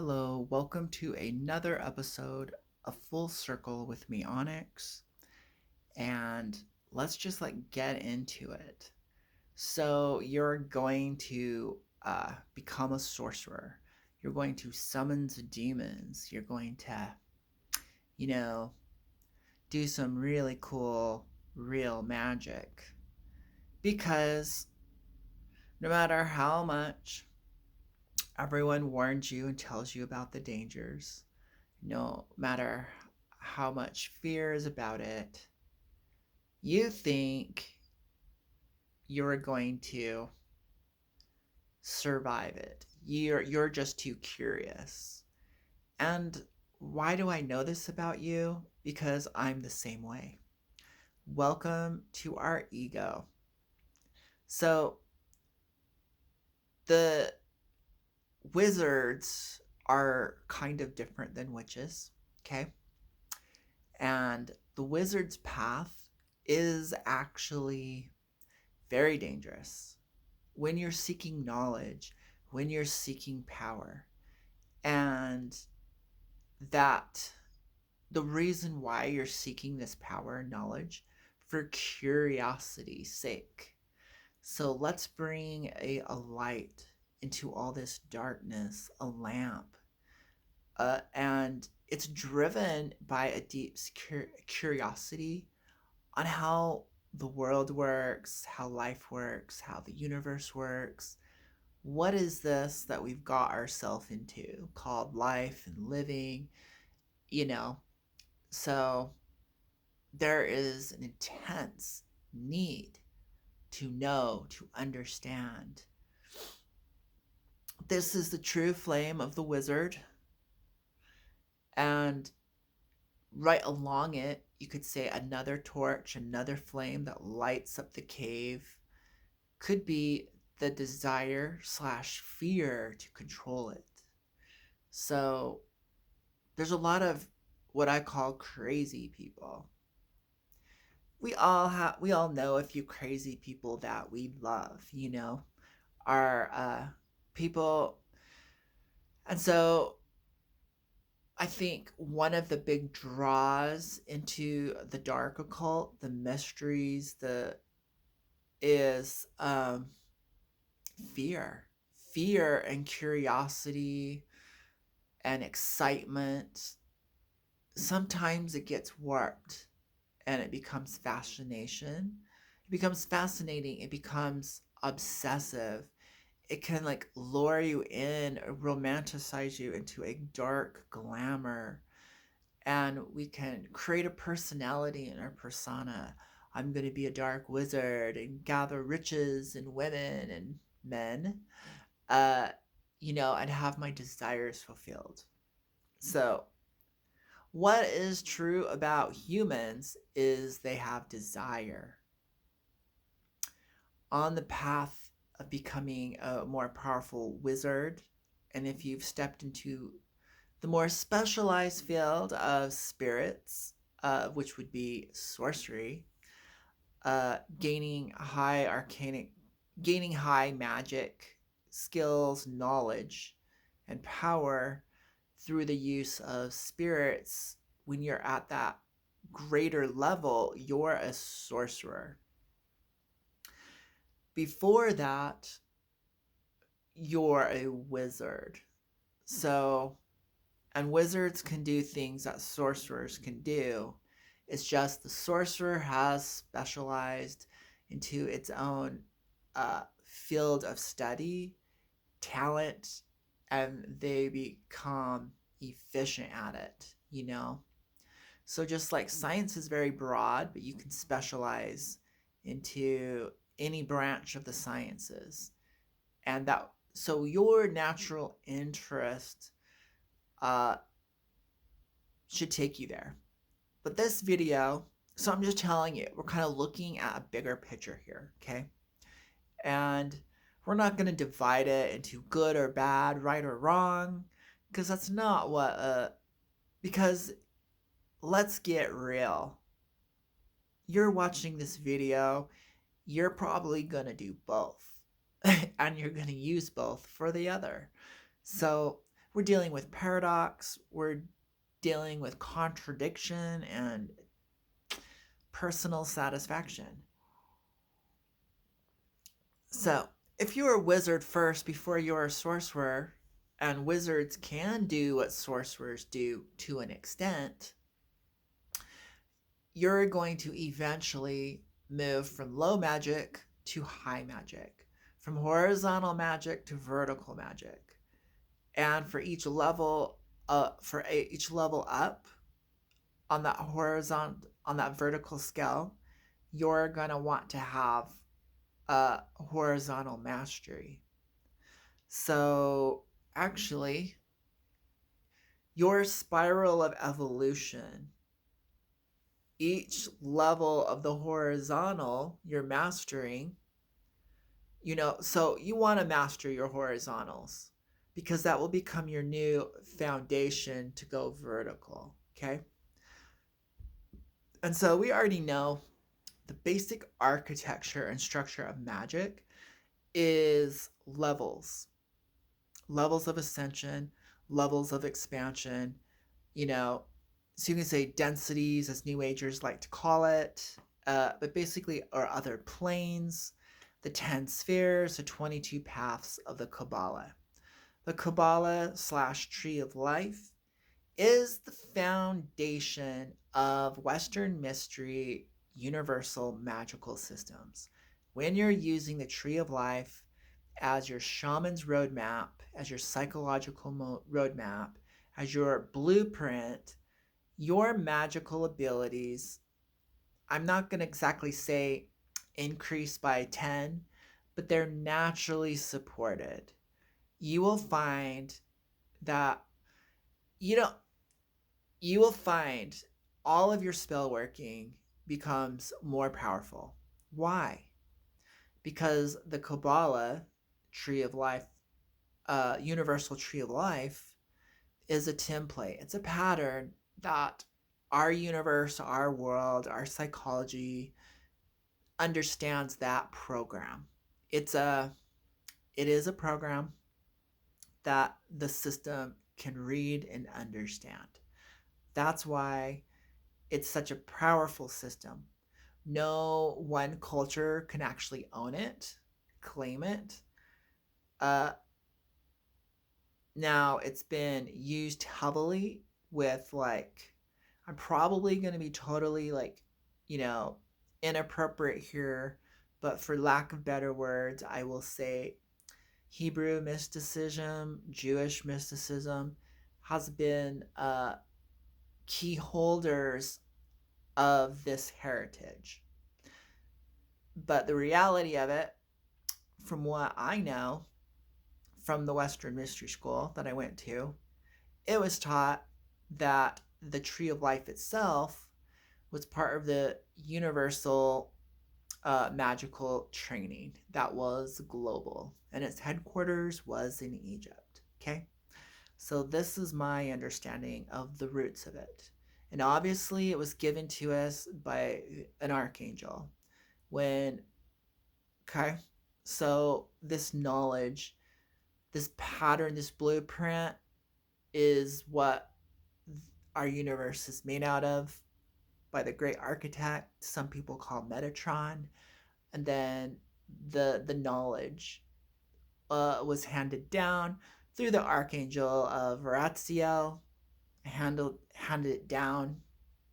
Hello, welcome to another episode of Full Circle with me, Onyx. And let's just get into it. So, you're going to become a sorcerer. You're going to summon demons. You're going to, you know, do some really cool, real magic. Because no matter how much everyone warns you and tells you about the dangers, no matter how much fear is about it, you think you're going to survive it. You're just too curious. And why do I know this about you? Because I'm the same way. Welcome to our ego. So the wizards are kind of different than witches, okay? And the wizard's path is actually very dangerous when you're seeking knowledge, when you're seeking power. And that the reason why you're seeking this power and knowledge for curiosity's sake. So let's bring a light into all this darkness, a lamp. And it's driven by a deep curiosity on how the world works, how life works, how the universe works. What is this that we've got ourselves into called life and living? You know, so there is an intense need to know, to understand. This is the true flame of the wizard, and right along it, you could say another torch, another flame that lights up the cave could be the desire slash fear to control it. So there's a lot of what I call crazy people. We all know a few crazy people that we love, are people. And so I think one of the big draws into the dark occult, the mysteries, the is fear. Fear and curiosity and excitement. Sometimes it gets warped and it becomes fascination. It becomes fascinating. It becomes obsessive. It can lure you in, romanticize you into a dark glamour. And we can create a personality in our persona. I'm going to be a dark wizard and gather riches and women and men, uh, and have my desires fulfilled. So, what is true about humans is they have desire. On the path of becoming a more powerful wizard, and if you've stepped into the more specialized field of spirits, which would be sorcery, gaining gaining high magic skills, knowledge, and power through the use of spirits. When you're at that greater level, you're a sorcerer. Before that, you're a wizard. So, and wizards can do things that sorcerers can do. It's just the sorcerer has specialized into its own field of study, talent, and they become efficient at it. So just like science is very broad, but you can specialize into any branch of the sciences. And that so your natural interest uh, should take you there. But this video, so I'm just telling you, we're kind of looking at a bigger picture here, okay? And we're not going to divide it into good or bad, right or wrong, because that's not because let's get real. You're watching this video, you're probably going to do both, and you're going to use both for the other. So We're dealing with paradox, we're dealing with contradiction and personal satisfaction. So, if you're a wizard first before you're a sorcerer, and wizards can do what sorcerers do to an extent, you're going to eventually move from low magic to high magic, from horizontal magic to vertical magic. And for each level up on that vertical scale, you're going to want to have a horizontal mastery. So actually, your spiral of evolution, each level of the horizontal you're mastering, so you want to master your horizontals because that will become your new foundation to go vertical. Okay. And so we already know the basic architecture and structure of magic is levels of ascension, levels of expansion, so you can say densities, as New Agers like to call it, but basically are other planes, the 10 spheres, the 22 paths of the Kabbalah. The Kabbalah / Tree of Life is the foundation of Western mystery universal magical systems. When you're using the Tree of Life as your shaman's roadmap, as your psychological roadmap, as your blueprint, your magical abilities, I'm not going to exactly say increase by 10, but they're naturally supported. You will find that you will find all of your spell working becomes more powerful. Why? Because the Kabbalah Tree of Life, Universal Tree of Life, is a template. It's a pattern that our universe, our world, our psychology understands that program. It is a program that the system can read and understand. That's why it's such a powerful system. No one culture can actually own it, claim it. Now it's been used heavily with I'm probably going to be totally inappropriate here, but for lack of better words, I will say Hebrew mysticism, Jewish mysticism has been key holders of this heritage. But the reality of it, from what I know from the Western Mystery School that I went to, it was taught that the Tree of Life itself was part of the universal magical training that was global, and its headquarters was in Egypt. Okay, so this is my understanding of the roots of it, and obviously it was given to us by an archangel. Okay, so this knowledge, this pattern, this blueprint is what our universe is made out of by the great architect, some people call Metatron. And then the knowledge was handed down through the archangel of Varaziel, handed it down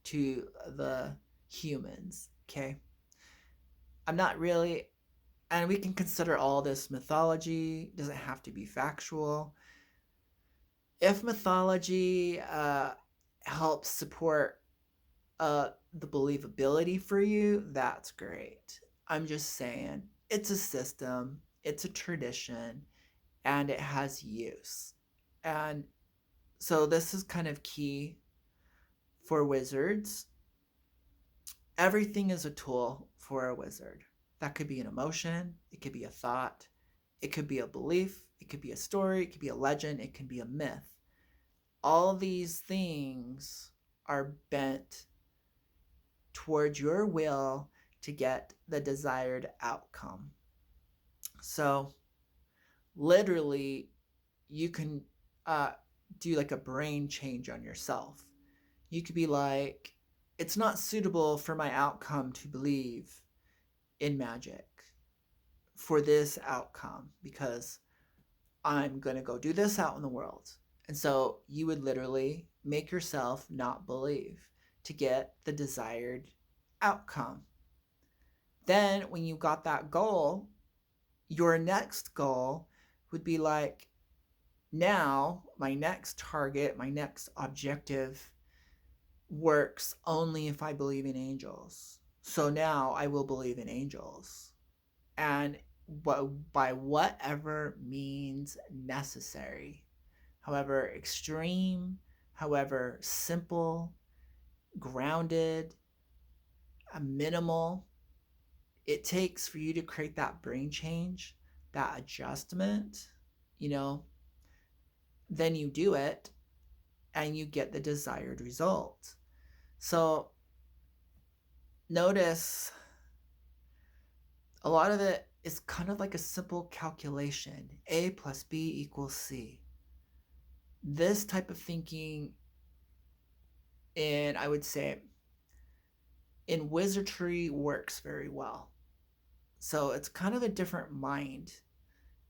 to the humans. Okay, I'm not really, and we can consider all this mythology. It doesn't have to be factual. If mythology helps support the believability for you, that's great. I'm just saying, it's a system, it's a tradition, and it has use. And so this is kind of key for wizards. Everything is a tool for a wizard. That could be an emotion, it could be a thought, it could be a belief, it could be a story, it could be a legend, it could be a myth. All these things are bent towards your will to get the desired outcome. So literally, you can do like a brain change on yourself. You could be like, it's not suitable for my outcome to believe in magic for this outcome because I'm going to go do this out in the world. And so you would literally make yourself not believe to get the desired outcome. Then, when you got that goal, your next goal would be like, now my next target, my next objective works only if I believe in angels. So now I will believe in angels. And by whatever means necessary, however extreme, however simple, grounded, minimal it takes for you to create that brain change, that adjustment, you know, then you do it and you get the desired result. So notice a lot of it is kind of like a simple calculation. A plus B equals C. This type of thinking I would say, in wizardry works very well. So it's kind of a different mind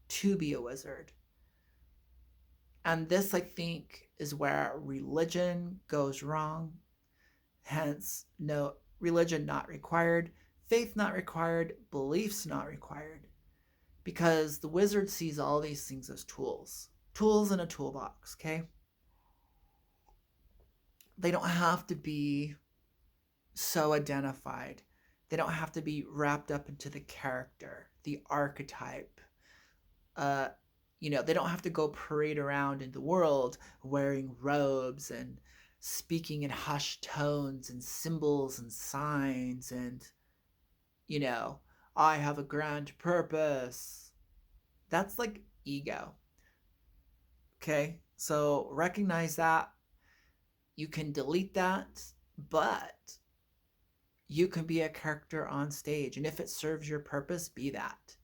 to be a wizard. And this, I think, is where religion goes wrong. Hence, no religion not required, faith not required, beliefs not required. Because the wizard sees all these things as tools. Tools in a toolbox, okay? They don't have to be so identified. They don't have to be wrapped up into the character, the archetype. They don't have to go parade around in the world wearing robes and speaking in hushed tones and symbols and signs and, I have a grand purpose. That's like ego. Okay? So recognize that. You can delete that, but you can be a character on stage. And if it serves your purpose, be that.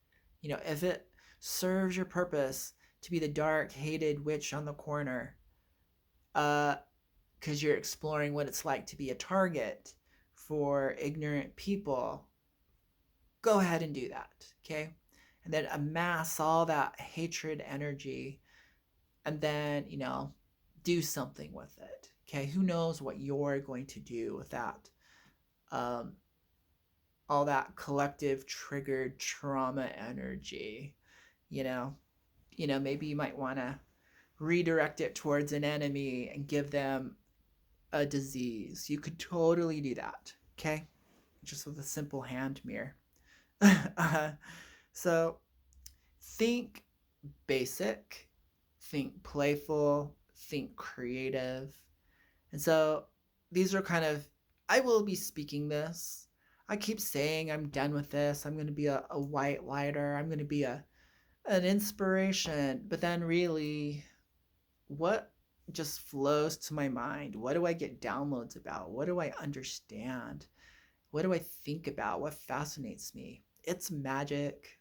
If it serves your purpose to be the dark, hated witch on the corner, because you're exploring what it's like to be a target for ignorant people, go ahead and do that, okay? And then amass all that hatred energy and then, do something with it, okay? Who knows what you're going to do with that? All that collective triggered trauma energy, maybe you might want to redirect it towards an enemy and give them a disease. You could totally do that, okay? Just with a simple hand mirror. So think basic, think playful, think creative. And so these are kind of, I will be speaking this. I keep saying I'm done with this. I'm going to be a white lighter. I'm going to be an inspiration. But then really, what just flows to my mind? What do I get downloads about? What do I understand? What do I think about? What fascinates me? It's magic.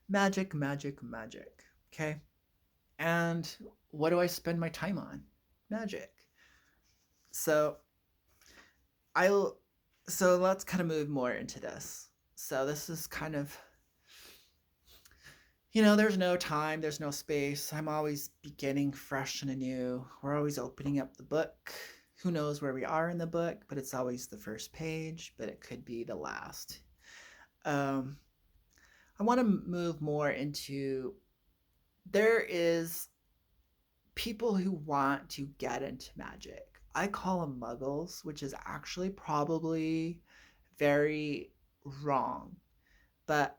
Magic, magic, magic. Okay? And what do I spend my time on? Magic. So let's kind of move more into this. So this is kind of, there's no time, there's no space. I'm always beginning fresh and anew. We're always opening up the book. Who knows where we are in the book, but it's always the first page, but it could be the last. I want to move more into, there is people who want to get into magic. I call them muggles, which is actually probably very wrong. But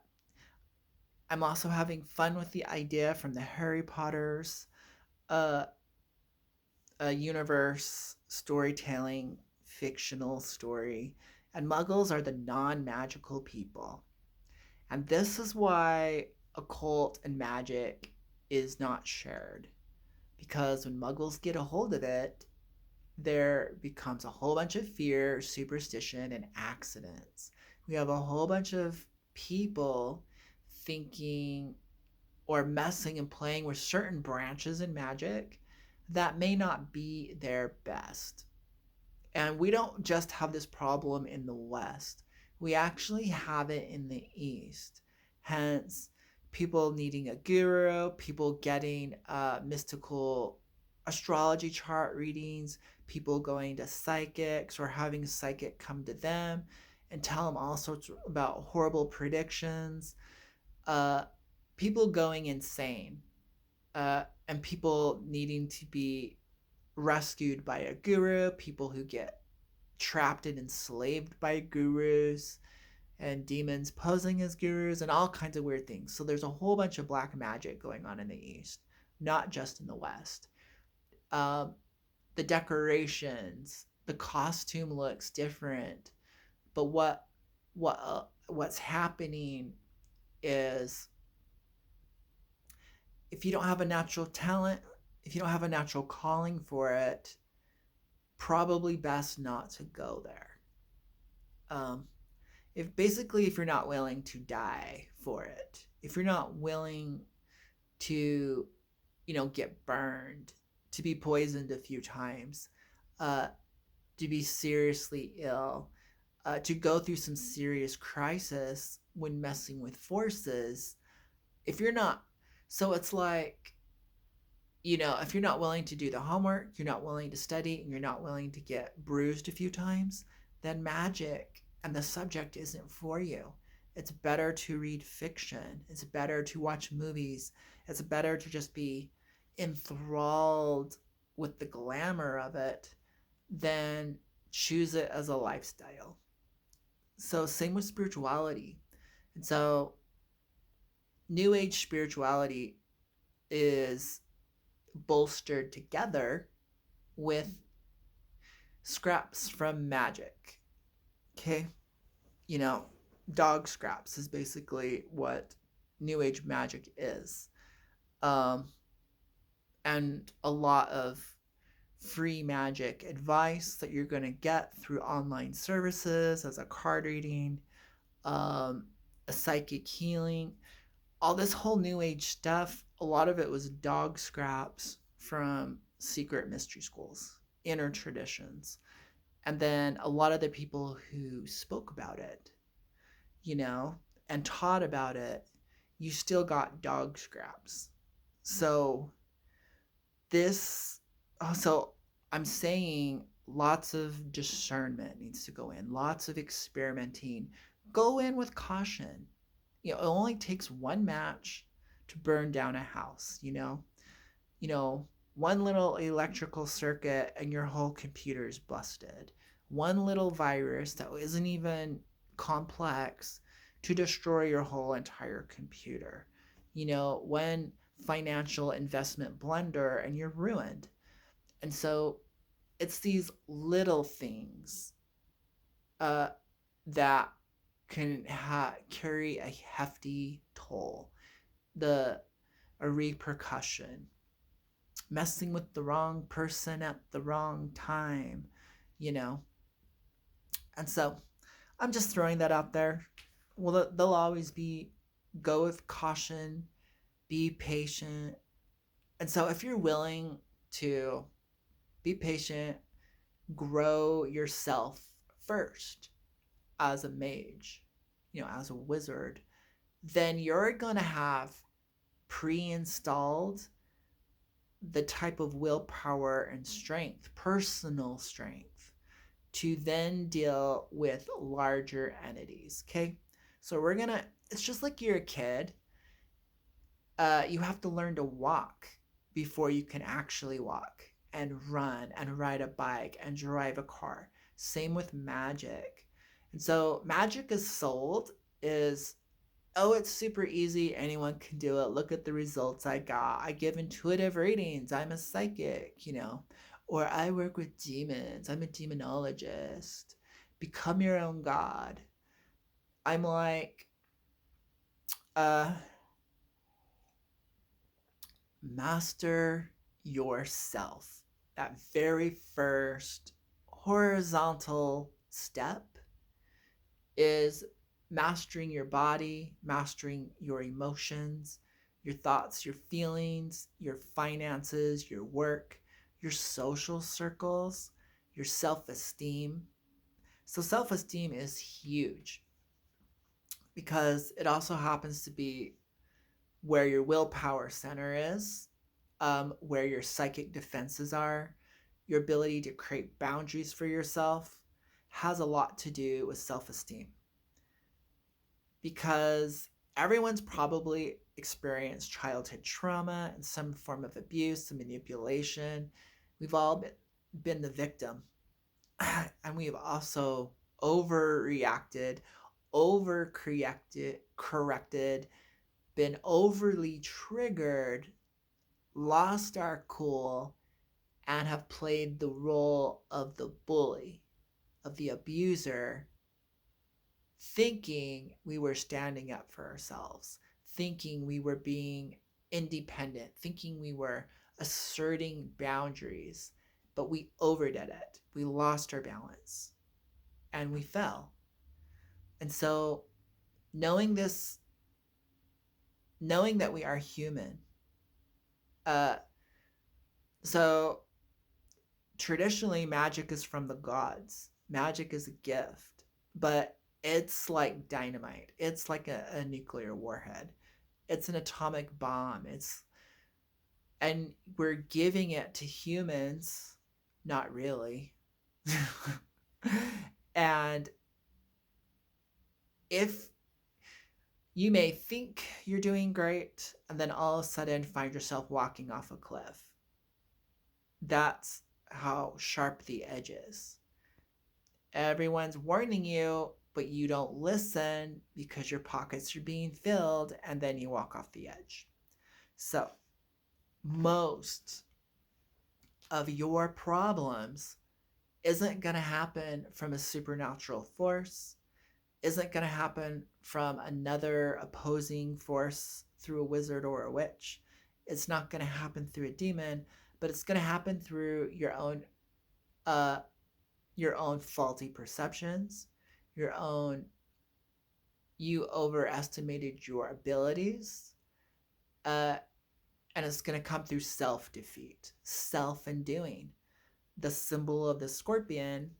I'm also having fun with the idea from the Harry Potter's universe, storytelling, fictional story. And muggles are the non-magical people. And this is why occult and magic is not shared. Because when muggles get a hold of it, there becomes a whole bunch of fear, superstition, and accidents. We have a whole bunch of people thinking or messing and playing with certain branches in magic that may not be their best. And we don't just have this problem in the West, we actually have it in the East. Hence, people needing a guru, people getting mystical astrology chart readings, people going to psychics or having a psychic come to them and tell them all sorts about horrible predictions, uh, people going insane, and people needing to be rescued by a guru, people who get trapped and enslaved by gurus, and demons posing as gurus, and all kinds of weird things. So there's a whole bunch of black magic going on in the East, not just in the West. Um, the decorations, the costume looks different, but what's happening is if you don't have a natural talent, if you don't have a natural calling for it, probably best not to go there. Um, if you're not willing to die for it, if you're not willing to, get burned, to be poisoned a few times, uh, to be seriously ill, to go through some serious crisis when messing with forces, if you're not, so it's like, if you're not willing to do the homework, you're not willing to study, and you're not willing to get bruised a few times, then magic and the subject isn't for you. It's better to read fiction. It's better to watch movies. It's better to just be enthralled with the glamour of it than choose it as a lifestyle. So, same with spirituality. And so, New Age spirituality is bolstered together with scraps from magic. Okay? You know, dog scraps is basically what New Age magic is. Um, and a lot of free magic advice that you're going to get through online services as a card reading, um, a psychic healing, all this whole New Age stuff. A lot of it was dog scraps from secret mystery schools, inner traditions. And then a lot of the people who spoke about it, and taught about it, you still got dog scraps. So this, so I'm saying lots of discernment needs to go in, lots of experimenting. Go in with caution. It only takes one match to burn down a house, one little electrical circuit and your whole computer is busted. One little virus that isn't even complex to destroy your whole entire computer. One financial investment blunder and you're ruined. And so it's these little things that can carry a hefty toll, a repercussion. Messing with the wrong person at the wrong time, you know. And so I'm just throwing that out there. Well, they'll always be go with caution, be patient. And so if you're willing to be patient, grow yourself first as a mage, as a wizard, then you're going to have pre-installed the type of willpower and strength, personal strength, to then deal with larger entities. Okay? So it's just like you're a kid. You have to learn to walk before you can actually walk and run and ride a bike and drive a car. Same with magic. And so magic is sold is, oh, it's super easy. Anyone can do it. Look at the results I got. I give intuitive readings. I'm a psychic, or I work with demons. I'm a demonologist. Become your own god. I'm like, master yourself. That very first horizontal step is mastering your body, mastering your emotions, your thoughts, your feelings, your finances, your work, your social circles, your self esteem. So, self esteem is huge because it also happens to be where your willpower center is, where your psychic defenses are, your ability to create boundaries for yourself has a lot to do with self esteem. Because everyone's probably experienced childhood trauma and some form of abuse and manipulation. We've all been the victim. And we've also overreacted, corrected, been overly triggered, lost our cool, and have played the role of the bully, of the abuser, thinking we were standing up for ourselves, thinking we were being independent, thinking we were asserting boundaries, but we overdid it. We lost our balance and we fell. And so, knowing this, knowing that we are human, uh, so traditionally, magic is from the gods. Magic is a gift, but it's like dynamite. It's like a nuclear warhead. It's an atomic bomb. And we're giving it to humans, not really. And if you may think you're doing great and then all of a sudden find yourself walking off a cliff, that's how sharp the edge is. Everyone's warning you, but you don't listen because your pockets are being filled and then you walk off the edge. So, most of your problems isn't going to happen from a supernatural force, isn't going to happen from another opposing force through a wizard or a witch. It's not going to happen through a demon, but it's going to happen through your own faulty perceptions, you overestimated your abilities, uh, and it's going to come through self-defeat, self-undoing. The symbol of the scorpion,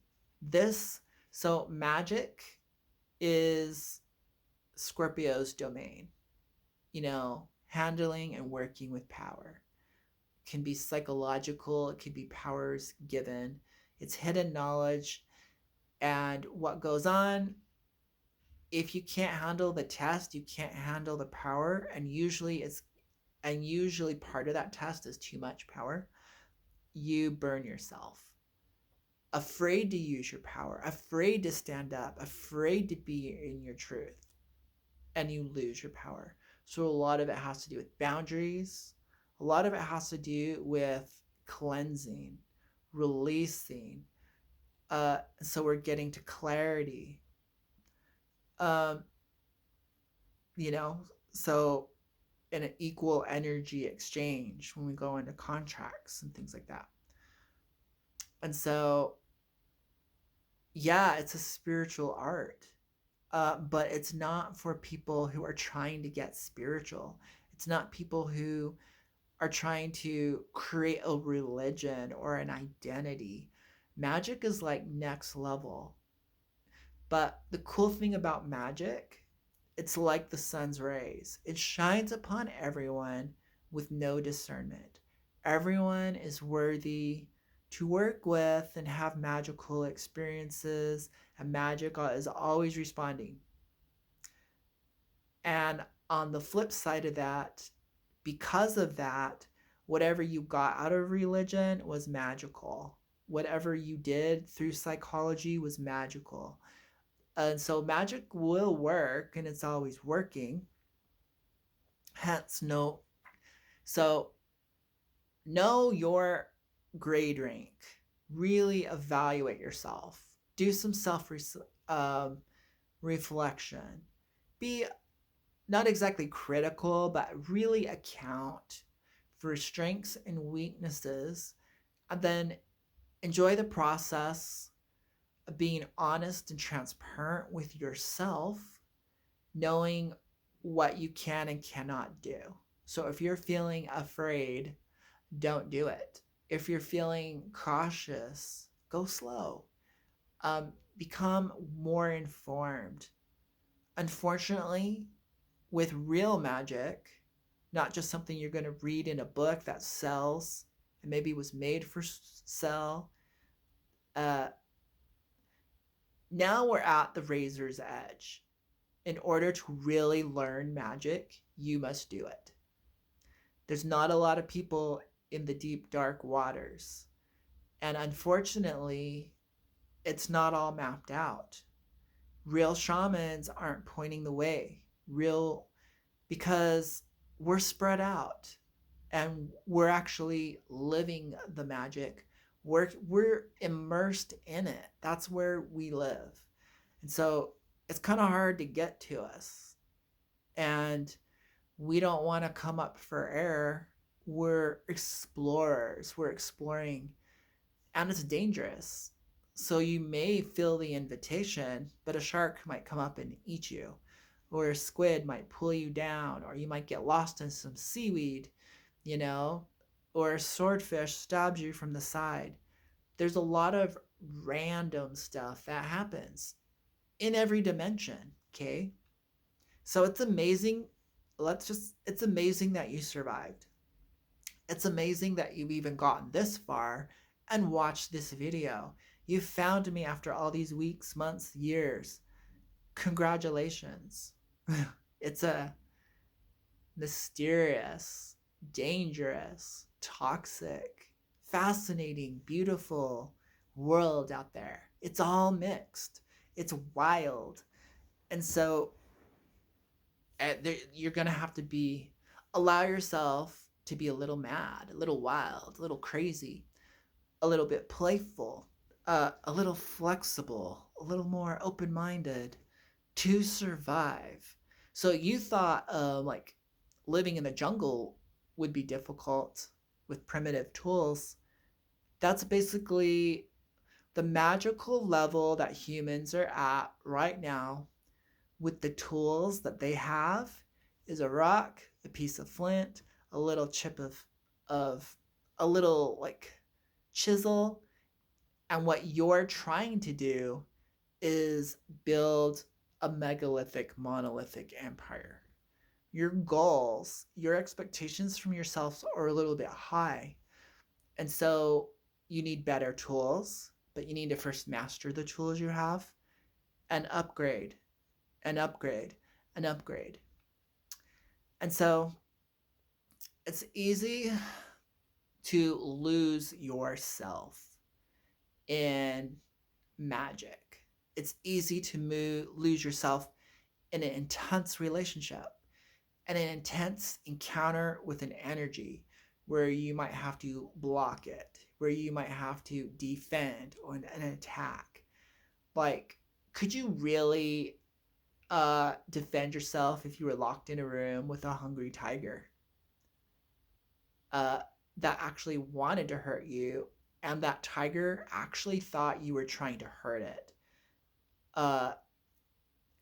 so magic is Scorpio's domain. Handling and working with power. It can be psychological, it can be powers given. It's hidden knowledge. And what goes on, if you can't handle the test, you can't handle the power, and usually part of that test is too much power, you burn yourself. Afraid to use your power, afraid to stand up, afraid to be in your truth, and you lose your power. So a lot of it has to do with boundaries. A lot of it has to do with cleansing, releasing. So we're getting to clarity. So in an equal energy exchange when we go into contracts and things like that. And so, yeah, it's a spiritual art, but it's not for people who are trying to get spiritual. It's not people who are trying to create a religion or an identity. Magic is like next level. But the cool thing about magic, it's like the sun's rays. It shines upon everyone with no discernment. Everyone is worthy to work with and have magical experiences, and magic is always responding. And on the flip side of that, because of that, whatever you got out of religion was magical. Whatever you did through psychology was magical. And so magic will work, and it's always working. Hence, so know your grade rank. Really evaluate yourself. Do some reflection. Be not exactly critical, but really account for strengths and weaknesses, and then enjoy the process of being honest and transparent with yourself, knowing what you can and cannot do. So if you're feeling afraid, don't do it. If you're feeling cautious, go slow. Become more informed. Unfortunately, with real magic, not just something you're going to read in a book that sells and maybe was made for sell, uh, now we're at the razor's edge. In order to really learn magic, you must do it. There's not a lot of people in the deep, dark waters. And unfortunately, it's not all mapped out. Real shamans aren't pointing the way. Because we're spread out and we're actually living the magic. We're immersed in it. That's where we live. And so it's kind of hard to get to us. And we don't want to come up for air. We're explorers. We're exploring, and it's dangerous. So you may feel the invitation, but a shark might come up and eat you, or a squid might pull you down, or you might get lost in some seaweed, you know, or a swordfish stabs you from the side. There's a lot of random stuff that happens in every dimension, okay? So it's amazing. It's amazing that you survived. It's amazing that you've even gotten this far and watched this video. You found me after all these weeks, months, years. Congratulations. It's a mysterious, dangerous, toxic, fascinating, beautiful world out there. It's all mixed. It's wild. And so you're going to have to allow yourself to be a little mad, a little wild, a little crazy, a little bit playful, a little flexible, a little more open-minded to survive. So you thought like living in the jungle would be difficult with primitive tools. That's basically the magical level that humans are at right now with the tools that they have is a rock, a piece of flint, a little chip of a little like chisel. And what you're trying to do is build a megalithic, monolithic empire. Your goals, your expectations from yourself are a little bit high. And so you need better tools, but you need to first master the tools you have and upgrade and upgrade and upgrade. And so it's easy to lose yourself in magic. It's easy to lose yourself in an intense relationship and an intense encounter with an energy where you might have to block it, where you might have to defend or an attack. Like, could you really defend yourself if you were locked in a room with a hungry tiger that actually wanted to hurt you, and that tiger actually thought you were trying to hurt it?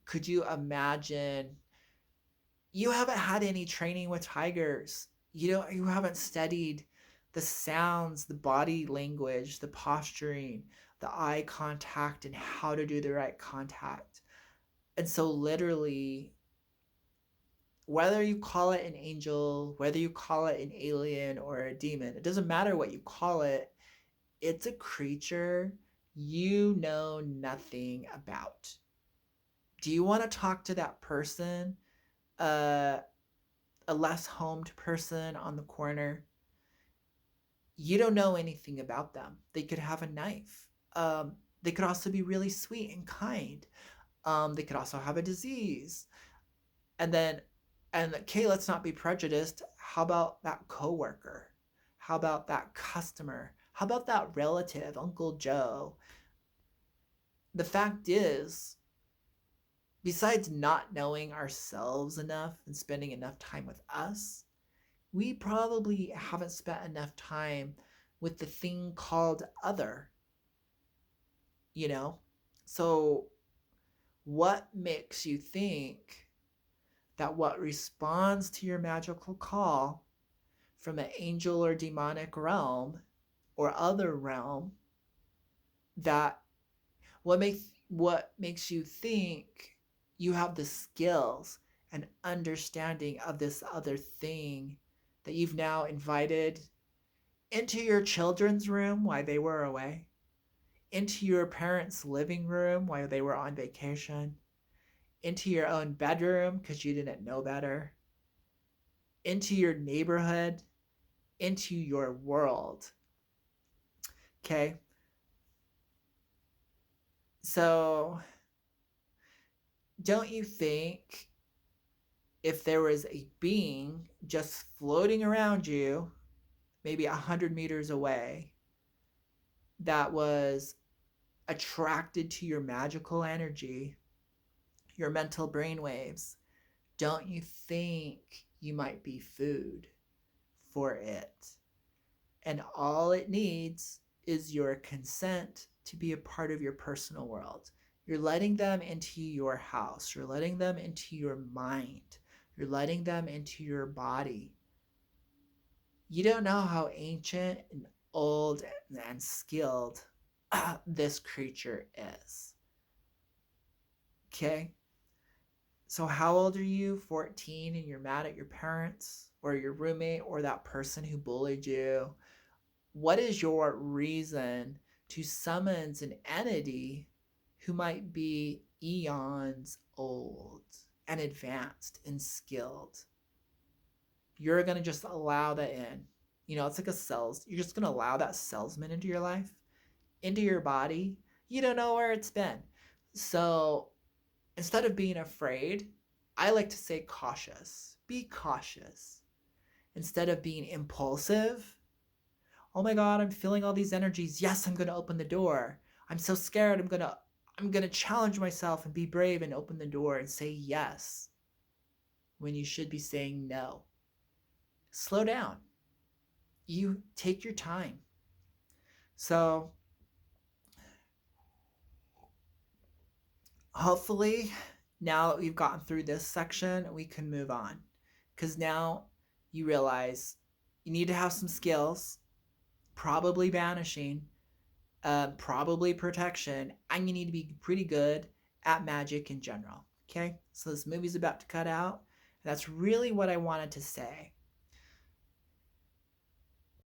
Could you imagine? You haven't had any training with tigers. You haven't studied the sounds, the body language, the posturing, the eye contact, and how to do the right contact. And so literally, whether you call it an angel, whether you call it an alien or a demon, it doesn't matter what you call it. It's a creature you know nothing about. Do you want to talk to that person? A less homed person on the corner? You don't know anything about them. They could have a knife. They could also be really sweet and kind. They could also have a disease. And okay, let's not be prejudiced. How about that coworker? How about that customer? How about that relative, Uncle Joe? The fact is, besides not knowing ourselves enough and spending enough time with us, we probably haven't spent enough time with the thing called other, you know? So what makes you think that what responds to your magical call from an angel or demonic realm or other realm that what makes you think you have the skills and understanding of this other thing that you've now invited into your children's room while they were away, into your parents' living room while they were on vacation, into your own bedroom because you didn't know better, into your neighborhood, into your world. Okay? So, don't you think if there was a being just floating around you, maybe 100 meters away, that was attracted to your magical energy, your mental brainwaves, don't you think you might be food for it? And all it needs is your consent to be a part of your personal world. You're letting them into your house. You're letting them into your mind. You're letting them into your body. You don't know how ancient and old and skilled this creature is. Okay? So, how old are you? 14, and you're mad at your parents or your roommate or that person who bullied you? What is your reason to summons an entity who might be eons old and advanced and skilled? You're going to just allow that in. It's like a sales. You're just going to allow that salesman into your life, into your body. You don't know where it's been. So instead of being afraid, I like to say cautious. Be cautious. Instead of being impulsive, oh my God, I'm feeling all these energies. Yes, I'm going to open the door. I'm so scared. I'm going to challenge myself and be brave and open the door and say yes when you should be saying no. Slow down. You take your time. So hopefully now that we've gotten through this section, we can move on. Because now you realize you need to have some skills, probably banishing, probably protection, and you need to be pretty good at magic in general. Okay? So this movie's about to cut out. That's really what I wanted to say.